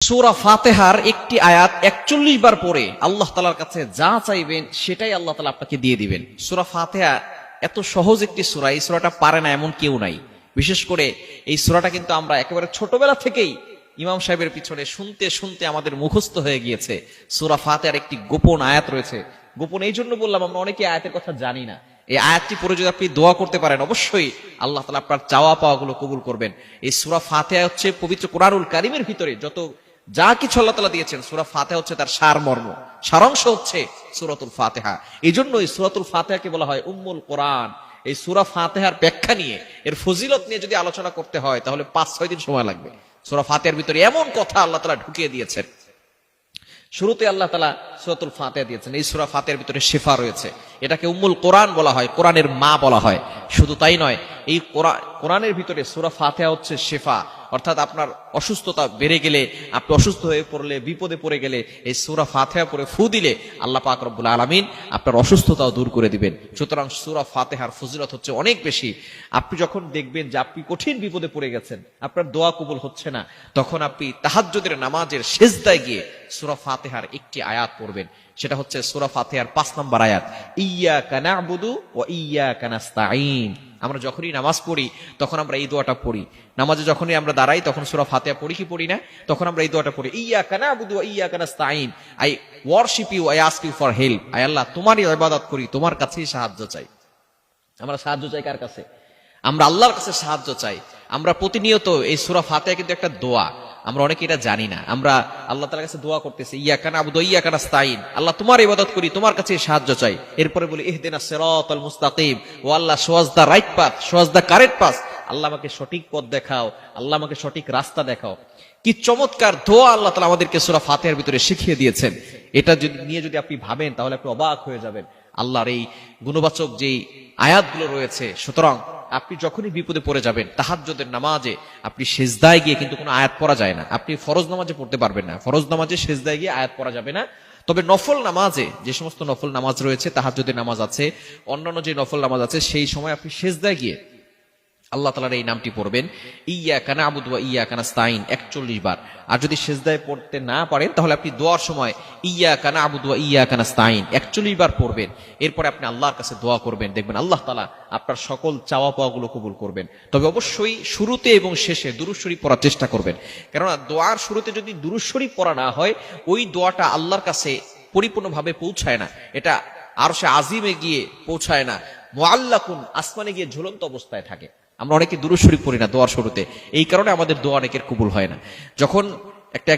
সূরা ফাতিহার একটি আয়াত ৪১ বার পড়ে আল্লাহ তাআলার কাছে যা চাইবেন সেটাই আল্লাহ তাআলা আপনাকে দিয়ে দিবেন। সূরা ফাতিহা এত সহজ একটি সূরা, এই সূরাটা পারে না এমন কেউ নাই। বিশেষ করে এই সূরাটা কিন্তু আমরা একেবারে ছোটবেলা থেকেই ইমাম সাহেবের পিছনে শুনতে শুনতে আমাদের মুখস্থ হয়ে গিয়েছে। সূরা ফাতিহার একটি গোপন আয়াত রয়েছে। গোপন এই জন্য বললাম, আমরা অনেকে আয়াতের কথা জানি না। এই আয়াতটি পড়ে যদি আপনি দোয়া করতে পারেন, অবশ্যই আল্লাহ তাআলা আপনার চাওয়া পাওয়াগুলো কবুল করবেন। এই সূরা ফাতিহা হচ্ছে পবিত্র কোরআনুল কারীমের ভিতরে যত যা কিছু আল্লাহ তাআলা দিয়েছেন, সূরা ফাতিহা হচ্ছে তার সারমর্ম, সারাংশ হচ্ছে সূরাতুল ফাতিহা। এই জন্য এই সূরাতুল ফাতিহাকে বলা হয় উম্মুল কোরআন। এই সূরা ফাতিহার ব্যাখ্যা নিয়ে, এর ফজিলত নিয়ে যদি আলোচনা করতে হয় তাহলে ৫-৬ দিন সময় লাগবে। সূরা ফাতিহার ভিতরে এমন কথা আল্লাহ তাআলা ঢুকিয়ে দিয়েছেন। শুরুতে আল্লাহ তাআলা সূরাতুল ফাতিহা দিয়েছেন। এই সূরা ফাতিহার ভিতরে শিফা রয়েছে। এটাকে উম্মুল কোরআন বলা হয়, কোরআনের মা বলা হয়। শুধু তাই নয়, এই কোরআনের ভিতরে সূরা ফাতিহা হচ্ছে শিফা। অর্থাৎ আপনার অসুস্থতা বেড়ে গেলে, আপনি অসুস্থ হয়ে পড়লে, বিপদে পড়ে গেলে এই সূরা ফাতিহা পড়ে ফু দিলে আল্লাহ পাক রব্বুল আলামিন আপনার অসুস্থতাও দূর করে দিবেন। সুতরাং সূরা ফাতিহার ফজিলত হচ্ছে অনেক বেশি। আপনি যখন দেখবেন যে আপনি কঠিন বিপদে পড়ে গেছেন, আপনার দোয়া কবুল হচ্ছে না, তখন আপনি তাহাজ্জুদের নামাজের সিজদায় গিয়ে সূরা ফাতিহার একটি আয়াত পড়বেন। সেটা হচ্ছে সূরা ফাতিহার ৫ নম্বর আয়াত, ইয়্যাকা না'বুদু ওয়া ইয়্যাকা নাস্তাঈন। আমরা যখনই নামাজ পড়ি তখন আমরা এই দোয়াটা পড়ি। নামাজে যখনই আমরা দাঁড়াই তখন সূরা ফাতিহা পড়ি কি পড়ি না? তখন আমরা এই দোয়াটা পড়ি, ইয়্যাকা না'বুদু ওয়া ইয়্যাকা নাস্তাঈন। I worship you, I ask you for help. আয় আল্লাহ, তোমারই ইবাদত করি, তোমার কাছেই সাহায্য চাই। আমরা সাহায্য চাই কার কাছে? আমরা আল্লাহর কাছে সাহায্য চাই। আমরা প্রতিনিয়ত এই সূরা ফাতিহা কিন্তু একটা দোয়া, আমরা অনেকে এটা জানি না। আমরা আল্লাহ তাআলার কাছে দোয়া করতেছি, ইয়্যাকা না'বুদু ওয়া ইয়্যাকা নাস্তাঈন, আল্লাহ তোমার ইবাদত করি, তোমার কাছে সাহায্য চাই। এরপরে বলি ইহদিনাস সিরাতাল মুস্তাকিম, ও Allah show us the right path, show us the correct path. Allah আমাকে সঠিক পথ দেখাও, আল্লাহ আমাকে সঠিক রাস্তা দেখাও। কি চমৎকার দোয়া আল্লাহ তাআলা আমাদেরকে সূরা ফাতিহার ভিতরে শিখিয়ে দিয়েছেন। এটা নিয়ে যদি আপনি ভাবেন তাহলে আপনি অবাক হয়ে যাবেন আল্লাহর এই গুণবাচক যেই আয়াতগুলো রয়েছে। সুতরাং আপনি যখনই বিপদে পড়ে যাবেন, তাহাজ্জুদের নামাজে আপনি সিজদায় গিয়ে কিন্তু কোনো আয়াত পড়া যায় না। আপনি ফরজ নামাজে পড়তে পারবেন না, ফরজ নামাজে সিজদায় গিয়ে আয়াত পড়া যাবে না। তবে নফল নামাজে, যে সমস্ত নফল নামাজ রয়েছে, তাহাজ্জুদের নামাজ আছে, অন্যান্য যে নফল নামাজ আছে, সেই সময় আপনি সিজদায় গিয়ে আল্লাহ তাআলার এই নামটি পড়বেন, ইয়্যাকা না'বুদু ওয়া ইয়্যাকা নাস্তাঈন ৪১ বার। আর যদি সিজদায় পড়তে না পারেন তাহলে আপনি দোয়ার সময় ইয়্যাকা না'বুদু ওয়া ইয়্যাকা নাস্তাঈন ৪১ বার পড়বেন। এরপরে আপনি আল্লাহর কাছে দোয়া করবেন, দেখবেন আল্লাহ তাআলা আপনার সকল চাওয়া পাওয়াগুলো কবুল করবেন। তবে অবশ্যই শুরুতে এবং শেষে দুরূদ শরীফ পড়ার চেষ্টা করবেন। কেননা দোয়ার শুরুতে যদি দুরূদ শরীফ পড়া না হয়, ওই দোয়াটা আল্লাহর কাছে পরিপূর্ণভাবে পৌঁছায় না। এটা আরশে আজিমে গিয়ে পৌঁছায় না, মুআল্লাকুন, আসমানে গিয়ে ঝুলন্ত অবস্থায় থাকে। আমরা অনেকে দুরূদ শরীফ পড়ি না দোয়ার শুরুতে, এই কারণে আমাদের দোয়া অনেকের কবুল হয় না। যখন একটা